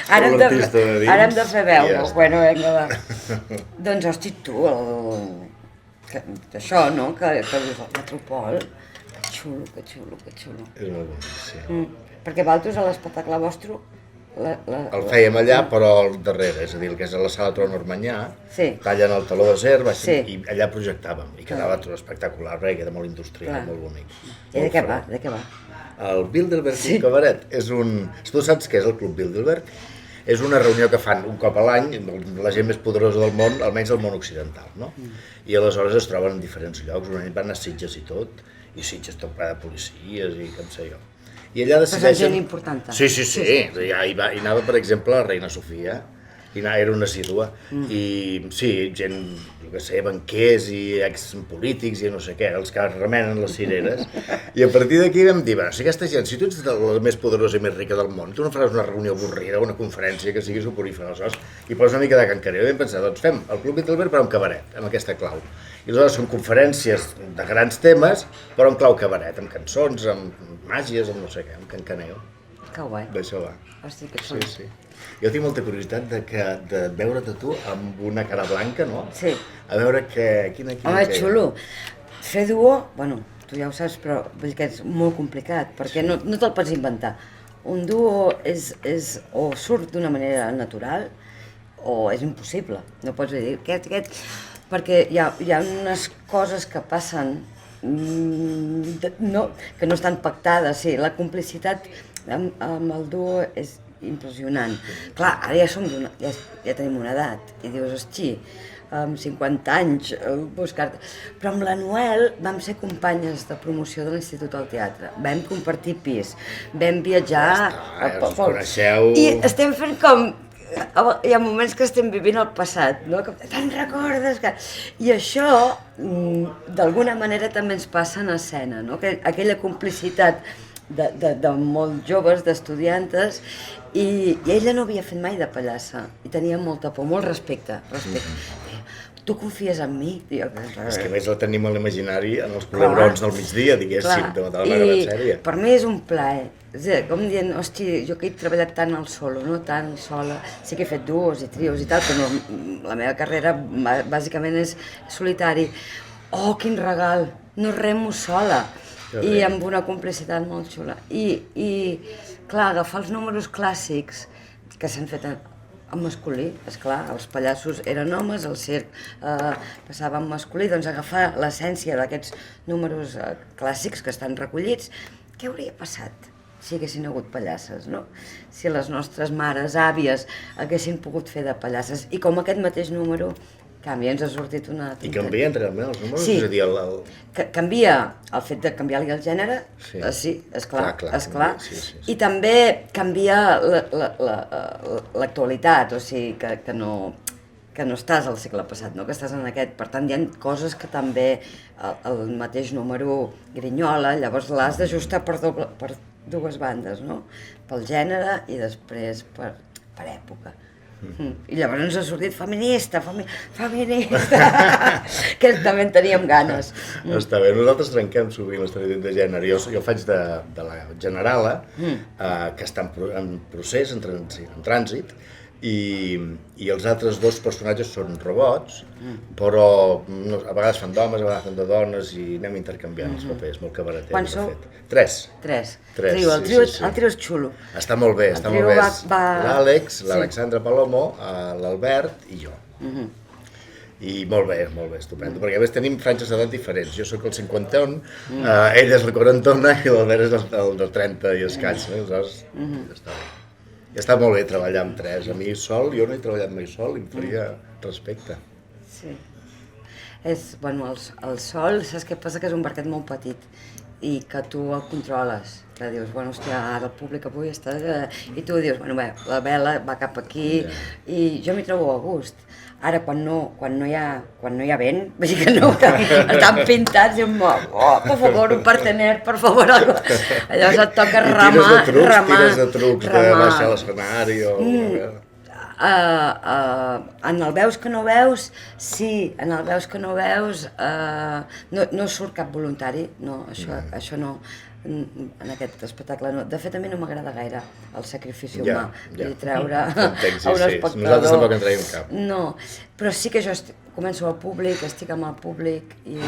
Ara hem l'artista de dins. hem de fer i veure, ja està. bueno, vinga, va. Doncs, hosti, tu, això, no?, que dius el Metropol, que xulo, que xulo, que xulo. És molt bonic, sí. Perquè vosaltres a l'espectacle vostre... El fèiem allà, però al darrere, és a dir, el que és a la sala Tron Ormanyà, Sí. tallen el teló d'acer, Sí. i allà projectàvem, i quedava tot espectacular, perquè era molt industrial, Clar. molt bonic. I de què va? De què va? El Bilderberg Cabaret és un... Tu saps què és el Club Bilderberg? És una reunió que fan un cop a l'any, la gent més poderosa del món, almenys del món occidental, no? I aleshores es troben en diferents llocs, una nit van a Sitges i tot, i Sitges tot ple de policies i com sé jo. I allà decideixen... gent important. Sí. I anava, per exemple, la reina Sofia, i era una assídua, i sí, gent, jo què sé, banquers i expolítics i no sé què, els que remenen les cireres, i a partir d'aquí vam dir, si aquesta gent, si tu ets la més poderosa i més rica del món, tu no faràs una reunió avorrida, una conferència que sigui soporífera, aleshores, i poses una mica de cancareo, i vam pensar, doncs fem el Club Bilderberg però amb cabaret, amb aquesta clau. I aleshores són conferències de grans temes, però en clau cabaret, amb cançons, amb màgies, amb no sé què, amb cancaneo. Que guai. D'això va. Hosti, que Sí, xulo. sí. Jo tinc molta curiositat de veure't a tu amb una cara blanca, no? Sí. A veure quina Home, xulo. Fer duo, bueno, tu ja ho saps, però vull dir que és molt complicat, perquè no te'l pots inventar. Un duo o surt d'una manera natural o és impossible. No pots dir, perquè hi ha unes coses que passen que no estan pactades, sí, la complicitat amb el duo és impressionant. Clar, ara ja tenim una edat i dius, hosti, amb 50 anys, buscar-te... Però amb la Noel vam ser companyes de promoció de l'Institut del Teatre, vam compartir pis, vam viatjar... Ja us coneixeu... I estem fent com... Hi ha moments que estem vivint el passat, no? Te'n recordes que... I això, d'alguna manera, també ens passa en escena, no? Aquella complicitat de molt joves, d'estudiantes, i ella no havia fet mai de pallassa, i tenia molta por, molt respecte. Tu confies en mi? És que a més la tenim a l'imaginari en els culebrons del migdia, diguéssim, de la gran sèrie. Per mi és un plaer. És a dir, com dient, hosti, jo que he treballat tant al solo, no tant sola, sí que he fet duos i trios i tal, però la meva carrera bàsicament és solitari. Oh, quin regal! No remo sola. I amb una complicitat molt xula. I clar, agafar els números clàssics que s'han fet en masculí, esclar, els pallassos eren homes, el circ passava en masculí, doncs agafar l'essència d'aquests números clàssics que estan recollits, què hauria passat si haguessin hagut pallasses, no? Si les nostres mares, àvies, haguessin pogut fer de pallasses, i com aquest mateix número canvia, ens ha sortit una tonteria. I canvien realment els números? Sí, és a dir, canvia el fet de canviar-li el gènere, sí, esclar, sí. I també canvia l'actualitat, o sigui, que no estàs al segle passat, no? Que estàs en aquest. Per tant, hi ha coses que també el mateix número grinyola, llavors l'has d'ajustar per dues bandes, no? Pel gènere i després per època. I llavors ens ha sortit feminista, que també en teníem ganes. Està bé, nosaltres trenquem sovint l'estereotip de gènere. Jo faig de la generala, que està en procés, en trànsit, i els altres dos personatges són robots, però a vegades fan d'homes, a vegades fan de dones, i anem intercanviant els papers, molt cabareter. Quants sou? Tres. El trio és xulo. Està molt bé, està molt bé. L'Àlex, l'Alexandra Palomo, l'Albert i jo. I molt bé, estupendo, perquè a més tenim franges d'edat diferents. Jo sóc el 50, ella és la 40 i l'Albert és el de 30 i escaig, aleshores està bé. I està molt bé treballar amb tres. A mi sol, jo no he treballat mai sol, em faria respecte. Sí. Bueno, el sol, saps què passa? Que és un barquet molt petit i que tu el controles. Que dius, bueno, hòstia, ara el públic avui està... I tu dius, bueno, bé, la vela va cap aquí i jo m'hi trobo a gust. Ara, quan no hi ha vent, vull dir que no, estan pintats i per favor, un partener, per favor, llavors et toca remar. Tires de trucs de baixar a l'escenari o... En el veus que no veus, sí, en el veus que no veus, no surt cap voluntari, no, això no. en aquest espectacle. No. De fet, a mi no m'agrada gaire el sacrifici humà, i treure a un espectador. Nosaltres tampoc en traiem cap. No, però sí que jo començo al públic, estic amb el públic i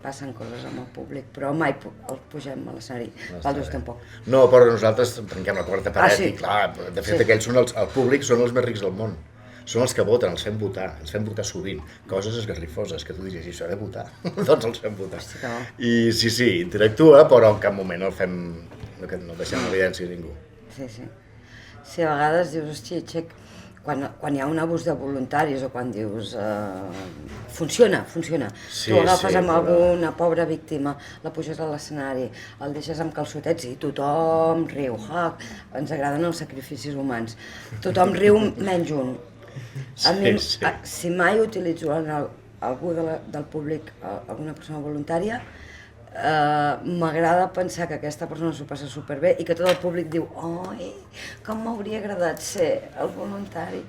passen coses amb el públic, però mai els pugem a l'escenari, Valdos tampoc. No, però nosaltres trenquem la quarta paret i clar, de fet aquells són el públic són els més rics del món. Són els que voten, els fem votar sovint. Coses esgarrifoses, que tu diries, això he de votar, doncs els fem votar. I sí, interactua, però en cap moment el fem, no el deixem en evidència a ningú. Sí, a vegades dius, hosti, Txec, quan hi ha un abús de voluntaris o quan dius funciona. Tu agafes amb alguna pobra víctima, la puges a l'escenari, el deixes amb calçotets i tothom riu. Ens agraden els sacrificis humans. Tothom riu menys un. A mi, si mai utilitzo algú del públic, alguna persona voluntària, m'agrada pensar que aquesta persona s'ho passa superbé i que tot el públic diu oi, com m'hauria agradat ser el voluntari,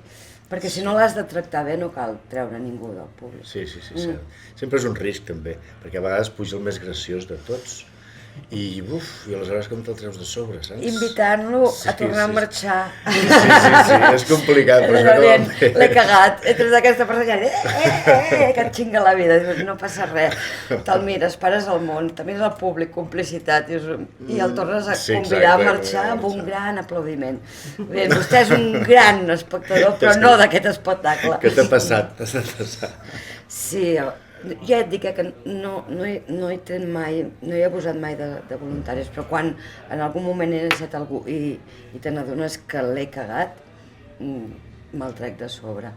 perquè si no l'has de tractar bé no cal treure ningú del públic. Sí, cert. Sempre és un risc també, perquè a vegades puja el més graciós de tots i aleshores com te'l treus de sobre, saps? Invitant-lo a tornar a marxar. Sí, és complicat, però això no va bé. L'he cagat, entres aquesta persona que et xinga la vida, no passa res, te'l mires, pares el món, també és el públic, complicitat, i el tornes a convidar a marxar amb un gran aplaudiment. Bé, vostè és un gran espectador, però no d'aquest espectacle. Què t'ha passat? Sí, ja et dic que no he abusat mai de voluntaris, però quan en algun moment he necessitat algú i te n'adones que l'he cagat, me'l trec de sobre.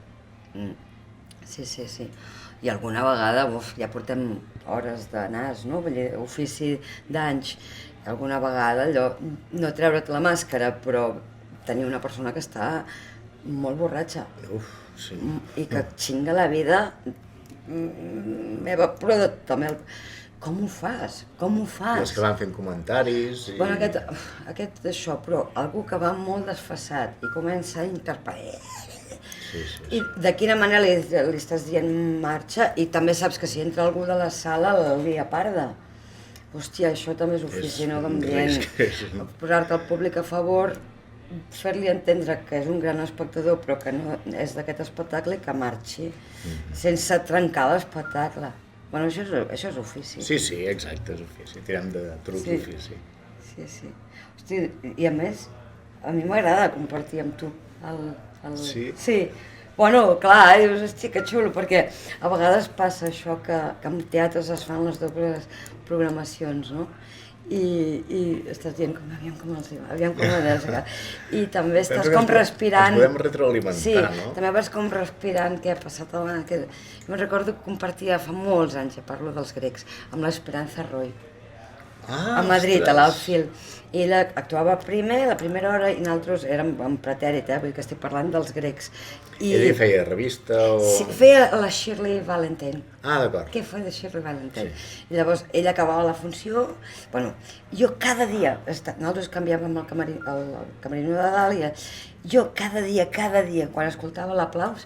Sí. I alguna vegada, ja portem hores de nas, no? Ofici d'anys, alguna vegada allò, no treure't la màscara, però tenir una persona que està molt borratxa i que et xinga la vida meva, però també com ho fas? Els que van fent comentaris... Bueno, aquest d'això, però algú que va molt desfassat i comença a interpel·lar i de quina manera li estàs dient marxa i també saps que si entra algú de la sala li aparda. Hòstia, això també és ofici, no? Com dient, posar-te el públic a favor, fer-li entendre que és un gran espectador però que no és d'aquest espectacle i que marxi sense trencar l'espectacle. Bueno, això és ofici. Sí, exacte, és ofici, tirem de trucs d'ofici. Sí. Hosti, i a més, a mi m'agrada compartir amb tu Sí. Bueno, clar, dius, hosti, que xulo, perquè a vegades passa això que en teatres es fan les dobles programacions, no? I estàs dient, aviam com els va, aviam com els va. I també estàs com respirant... Ens podem retroalimentar, no? Sí, també vas com respirant què ha passat a Jo me'n recordo que compartia fa molts anys, ja parlo dels grecs, amb l'Esperanza Roy, a Madrid, a l'Alfil. I ella actuava primer, la primera hora, i nosaltres érem en pretèrit, vull dir que estic parlant dels grecs. Ella feia revista o...? Sí, feia la Shirley Valentine. D'acord. Què feia de Shirley Valentine? I llavors ella acabava la funció, bueno, jo cada dia, nosaltres canviàvem el camerino de Dàlia, jo cada dia, quan escoltava l'aplaus,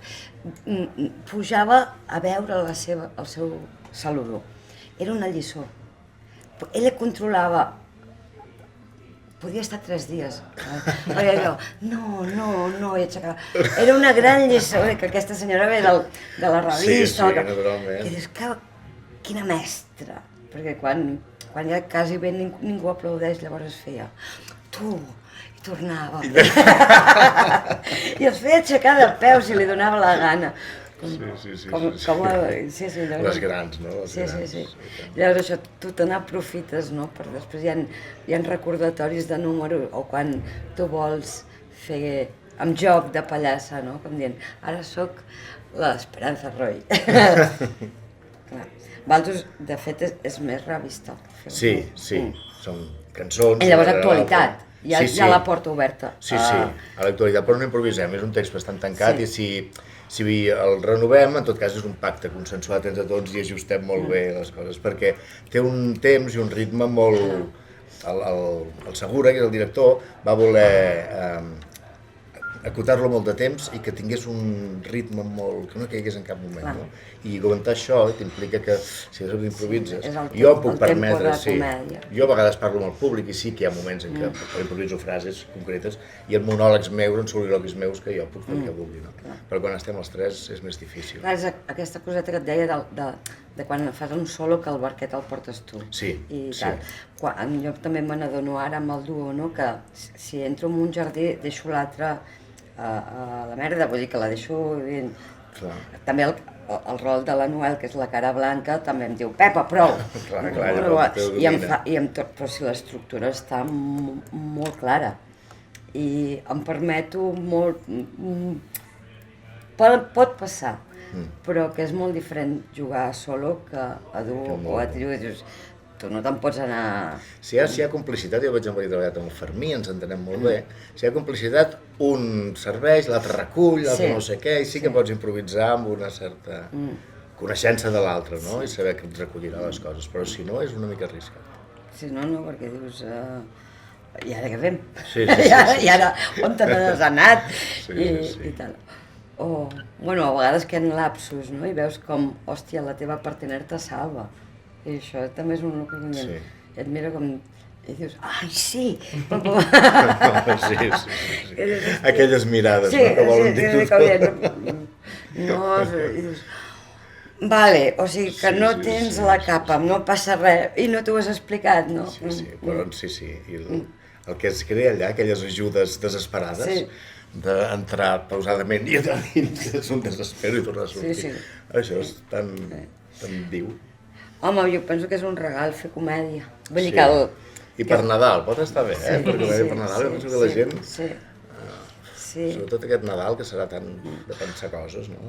pujava a veure el seu saludo. Era una lliçó. Ella controlava, podia estar 3 dies, perquè allò, no, i aixecava. Era una gran lliçó, que aquesta senyora ve de la revista. Sí, naturalment. I dius, quina mestra, perquè quan ja quasi bé ningú aplaudeix, llavors es feia, tu, i tornava. I els feia aixecar de peu si li donava la gana. Sí. Les grans, no? Sí. Llavors això, tu te n'aprofites, no? Per després hi ha recordatoris de número, o quan tu vols fer amb joc de pallassa, no? Com dient, ara sóc l'Esperanza Roy. Valdos, de fet, és més revista. Sí, són cançons... I llavors actualitat. Hi ha la porta oberta. Sí, a l'actualitat, però no improvisem, és un text bastant tancat i si el renovem, en tot cas és un pacte consensuat entre tots i ajustem molt bé les coses, perquè té un temps i un ritme molt... El Segura, que és el director, va voler acotar-lo molt de temps i que tingués un ritme molt... que no caigués en cap moment, no? I aguantar això t'implica que, si de sobte improvises... Jo em puc permetre, sí. Jo a vegades parlo amb el públic i sí que hi ha moments en què improviso frases concretes i en monòlegs meus, en soliloquis meus, que jo puc fer el que vulgui, no? Però quan estem els tres és més difícil. Clar, és aquesta coseta que et deia de quan fas un solo que el barquet el portes tu. Sí, sí. Jo també me n'adono ara amb el duo, no? Que si entro en un jardí deixo l'altre a la merda, vull dir que la deixo... També el rol de la Noel, que és la cara blanca, també em diu Pepa, prou! Però si l'estructura està molt clara i em permeto molt... Pot passar, però que és molt diferent jugar solo que a duo o a trio, i dius, tu no te'n pots anar... Si hi ha complicitat, jo vaig haver treballat amb el Fermí, ens entenem molt bé, si hi ha complicitat, un serveix, l'altre recull, l'altre no sé què, i sí que pots improvisar amb una certa coneixença de l'altre, no? I saber que et recollirà les coses, però si no és una mica arriscat. Si no, no, perquè dius... I ara què fem? I ara on te n'has anat? I tal. O, bueno, a vegades que hi ha lapsus, no? I veus com, hòstia, la teva partener te salva. I això també és un local que et mira com... i dius, ai, sí! Sí. Aquelles mirades, no? Que volen dir tot. No, i dius... Vale, o sigui que no tens la capa, no passa res, i no t'ho has explicat, no? Sí, però sí. I el que es crea allà, aquelles ajudes desesperades, d'entrar pausadament i entrar dins, és un desespero i tornar a sortir. Això és tan viu. Home, jo penso que és un regal fer comèdia. Vull dir que I per Nadal pot estar bé, per comèdia per Nadal, jo penso que la gent... Sobretot aquest Nadal, que serà tant de pensar coses, no?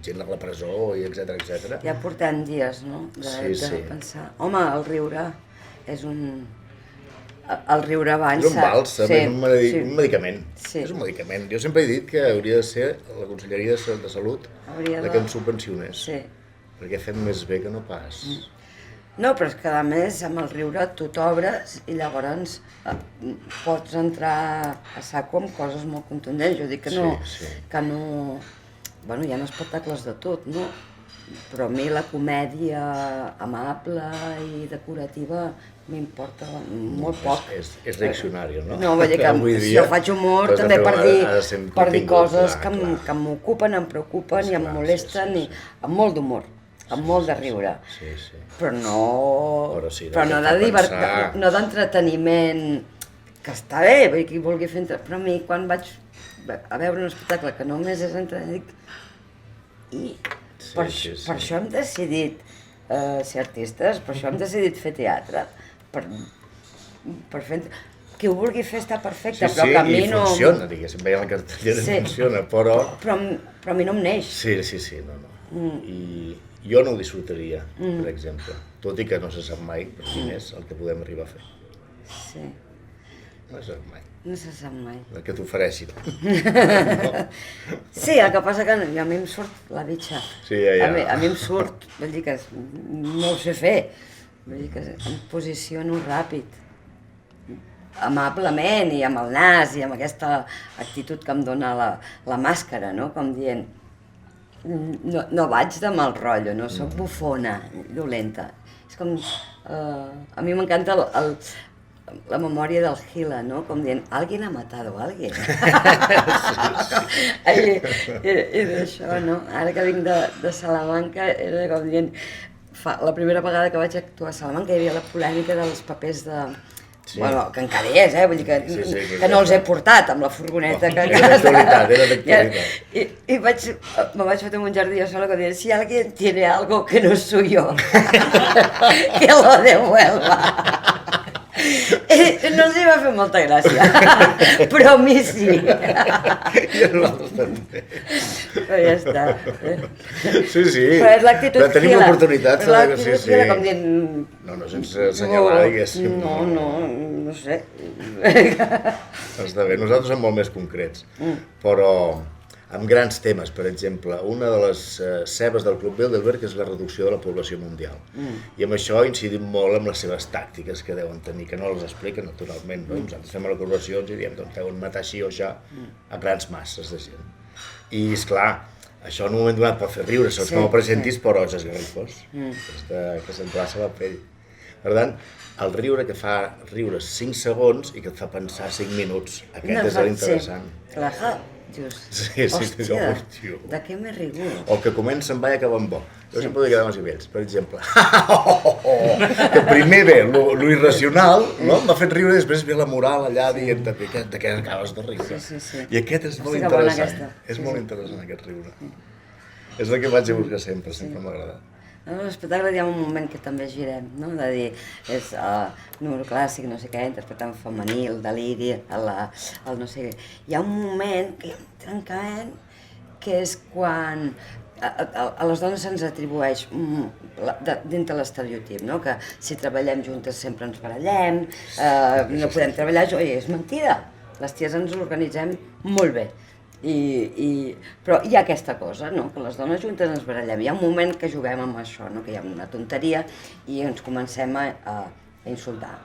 Gent a la presó i etcètera. Ja portem dies, no? De pensar. Home, el riure és un... El riure avança... És un vals, també, un medicament. És un medicament. Jo sempre he dit que hauria de ser la Conselleria de Salut la que ens subvencionés. Perquè fem més bé que no pas. No, però és que a més amb el riure tu t'obres i llavors pots entrar a saco amb coses molt contundents. Jo dic que no... Bueno, hi ha espectacles de tot, no? Però a mi la comèdia amable i decorativa m'importa molt poc. És reaccionari, no? No, vull dir que si jo faig humor també per dir coses que m'ocupen, em preocupen i em molesten, i amb molt d'humor, amb molt de riure. Però no d'entreteniment, que està bé, vull dir, qui vulgui fer però a mi quan vaig a veure un espectacle que només és entreteniment, i per això hem decidit ser artistes, per això hem decidit fer teatre, per fer... Qui ho vulgui fer està perfecte, però que a mi no... Sí, i funciona, diguéssim, veient la cartellera funciona, però... Però a mi no em neix. Sí, no. I jo no ho disfrutaria, per exemple, tot i que no se sap mai, per quin és el que podem arribar a fer. Sí. No se sap mai. No se sap mai. El que t'ofereixin. Sí, el que passa que a mi em surt la bitxa. Sí, ja. A mi em surt, vull dir que no ho sé fer, vull dir que em posiciono ràpid, amablement i amb el nas i amb aquesta actitud que em dona la màscara, no? Com dient, no vaig de mal rotllo, no soc bufona, dolenta. És com, a mi m'encanta la memòria del Gila, no? Com dient, alguien ha matado a alguien. I d'això, no? Ara que vinc de Salamanca, era com dient, la primera vegada que vaig actuar a Salamanca hi havia la polèmica dels papers de... Bueno, que encara hi és, vull dir que no els he portat amb la furgoneta que... Era d'actualitat. I me vaig fotre en un jardí sola que deia, si alguien tiene algo que no soy yo, que lo devuelva. No els hi va fer molta gràcia, però a mi sí. I a nosaltres també. Però ja està. Sí. Però és l'actitud Gila. Tenim l'oportunitat. Però l'actitud Gila, com dient... No, sense assenyalar, diguéssim. No sé. Està bé, nosaltres som molt més concrets, però amb grans temes, per exemple, una de les cebes del Club Bilderberg és la reducció de la població mundial. I amb això incidim molt amb les seves tàctiques que deuen tenir, que no les expliquen naturalment, no? Nosaltres fem elaboracions i diem, doncs deuen matar així o ja a grans masses de gent. I, esclar, això en un moment donat pot fer riure, saps com a presentis porots esgarrifos, que s'emplaça la pell. Per tant, el riure que fa riure 5 segons i que et fa pensar 5 minuts, aquest és l'interessant. Clar, dius, hòstia, de què m'he rigut? O que comença amb ba i acaba amb bo. Jo sempre dic a dames i vells, per exemple, que primer ve lo irracional, no? M'ha fet riure i després ve la moral allà dient de què acabes de riure. I aquest és molt interessant, és molt interessant aquest riure. És el que vaig a buscar sempre, sempre m'ha agradat. A l'espectacle hi ha un moment que també girem, no? De dir, és número clàssic, no sé què, interpretant femení, el deliri, el no sé què. Hi ha un moment que hi ha un trencament que és quan a les dones se'ns atribueix dintre l'estereotip, no? Que si treballem juntes sempre ens barallem, no podem treballar juntes, oi, és mentida, les ties ens organitzem molt bé. Però hi ha aquesta cosa, no? Que les dones juntes ens barallem. Hi ha un moment que juguem amb això, no? Que hi ha una tonteria i ens comencem a insultar.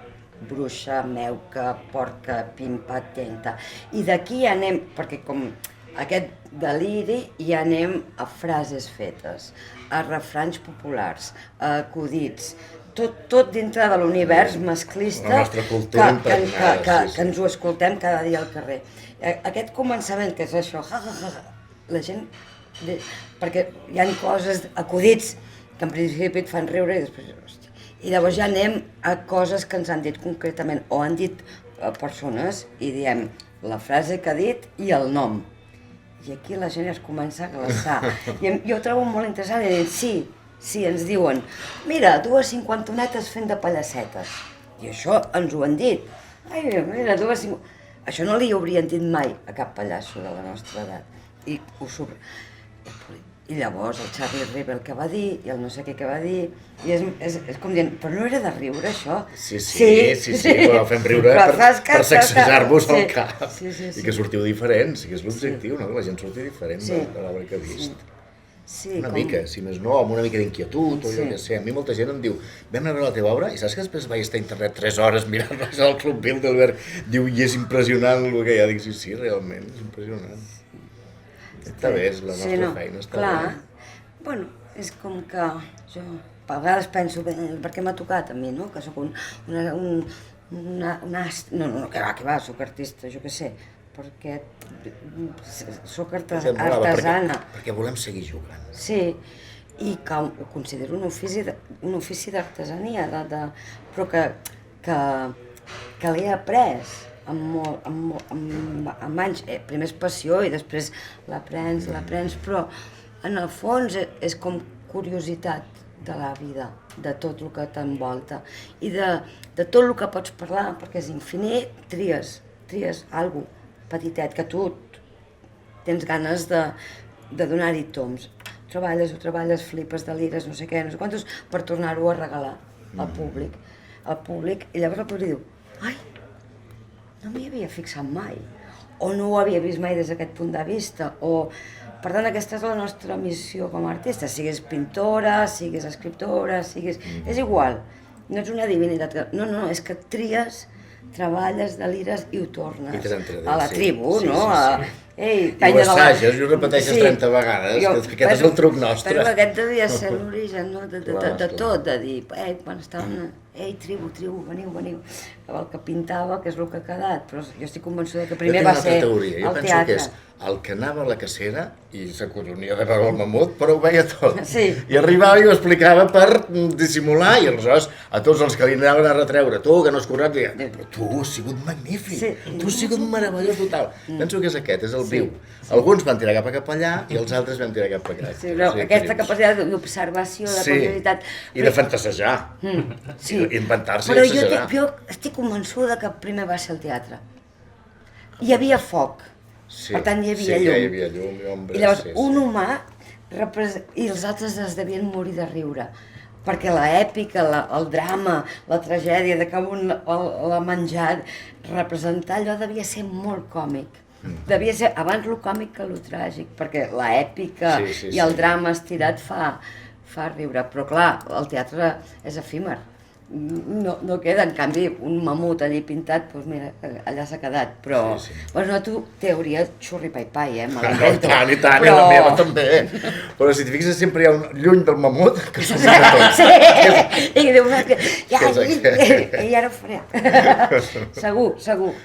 Bruixa, meuca, porca, pimpa, tenta. I d'aquí anem, perquè com aquest deliri, ja anem a frases fetes, a refranys populars, a acudits, tot dintre de l'univers masclista que ens ho escoltem cada dia al carrer. Aquest començament, que és això, la gent... Perquè hi ha coses, acudits, que en principi et fan riure i després... Hòstia. I llavors ja anem a coses que ens han dit concretament, o han dit persones, i diem la frase que ha dit i el nom. I aquí la gent ja es comença a glaçar. I jo ho trobo molt interessant, i dic, sí, ens diuen, mira, 2 cinquantonetes fent de pallassetes. I això ens ho han dit. Ai, mira, 2 cinquantonetes... Això no li haurien dit mai a cap pallasso de la nostra edat. I llavors el Charlie Rivel que va dir, i el no sé què que va dir, i és com dient, però no era de riure això? Sí, però fem riure per sacsejar-vos el cap. I que sortiu diferents, que és l'objectiu, no? Que la gent surti diferent de l'obra que ha vist. Una mica, si més no, amb una mica d'inquietud o jo què sé. A mi molta gent em diu, vam anar a veure la teva obra i saps que després vaig estar a internet 3 hores mirant al Club Bilderberg, diu, i és impressionant el que hi ha. Dic, sí, realment, és impressionant. Està bé, és la nostra feina, està bé. Bueno, és com que jo a vegades penso, per què m'ha tocat a mi, no? Que sóc que va, sóc artista, jo què sé, perquè sóc artesana. Perquè volem seguir jugant. Sí, i que ho considero un ofici d'artesania, però que l'he après amb anys. Primer és passió i després l'aprens, però en el fons és com curiositat de la vida, de tot el que t'envolta i de tot el que pots parlar, perquè és infinit, tries alguna cosa petitet, que tu tens ganes de donar-hi toms. Treballes, flipes, delires, no sé què, no sé quantos, per tornar-ho a regalar al públic. I llavors el públic diu, ai, no m'hi havia fixat mai, o no ho havia vist mai des d'aquest punt de vista, per tant, aquesta és la nostra missió com a artista, siguis pintora, siguis escriptora, és igual, no ets una divinitat, no, és que tries, treballes, delires i ho tornes a la tribu, no? I ho assages i ho repeteixes 30 vegades, que aquest és el truc nostre. Però aquest devia ser l'origen de tot, de dir, quan estàvem, tribu, veniu, el que pintava, que és el que ha quedat, però jo estic convençuda que primer va ser el teatre. Jo penso que és el que anava a la cacera i s'acotonia de veure el mamut, però ho veia tot. I arribava i ho explicava per dissimular, i aleshores a tots els que li anaven a retreure, tu, que no has currat, deia, però tu has sigut magnífic, tu has sigut meravellós total. Penso que és aquest, és el viu. Alguns van tirar cap allà i els altres van tirar cap allà. Sí, però aquesta capacitat d'observació, de curiositat... I de fantasejar, i inventar-se i exagerar. Però jo estic convençuda que primer va ser el teatre. Hi havia foc, per tant hi havia llum. Sí, hi havia llum i ombres. I llavors un humà i els altres es devien morir de riure, perquè l'èpica, el drama, la tragèdia de que un l'ha menjat, representar allò devia ser molt còmic. devia ser abans lo còmic que lo tràgic, perquè l'èpica i el drama estirat fa riure, però clar, el teatre és efímer. No queda, en canvi, un mamut allí pintat, doncs mira, allà s'ha quedat, però... Bueno, tu, teoria xurri-pai-pai, me l'invento. I tant, i la meva també. Però si t'hi fixes, sempre hi ha un lluny del mamut que s'ho mira tot. Sí, i diu, ja, i ara ho faré. Segur.